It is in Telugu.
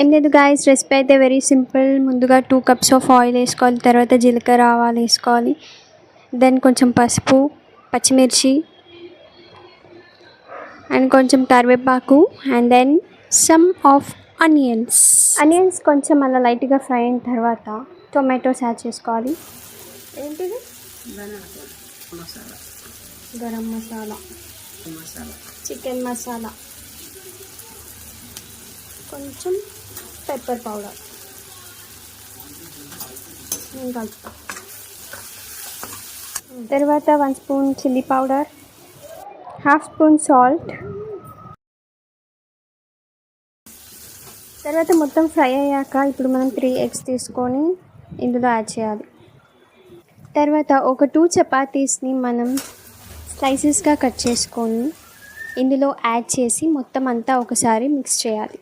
ఏం లేదు గాయ్స్, రెసిపీ అయితే వెరీ సింపుల్. ముందుగా 2 cups ఆఫ్ ఆయిల్ వేసుకోవాలి, తర్వాత జీలకర్ర ఆవాలు వేసుకోవాలి, దెన్ కొంచెం పసుపు, పచ్చిమిర్చి అండ్ కొంచెం కరివేపాకు and then some of onions కొంచెం అలా లైట్గా ఫ్రై అయిన తర్వాత టొమాటోస్ యాడ్ చేసుకోవాలి. ఏంటిది? గరం మసాలా, చికెన్ మసాలా, కొంచెం పెప్పర్ పౌడర్ కలుపుతా. తర్వాత 1 spoon chilli powder, 1/2 spoon salt. తర్వాత మొత్తం ఫ్రై అయ్యాక ఇప్పుడు మనం 3 eggs తీసుకొని ఇందులో యాడ్ చేయాలి. తర్వాత ఒక 2 చపాతీస్ని మనం స్లైసెస్గా కట్ చేసుకొని ఇందులో యాడ్ చేసి మొత్తం అంతా ఒకసారి మిక్స్ చేయాలి.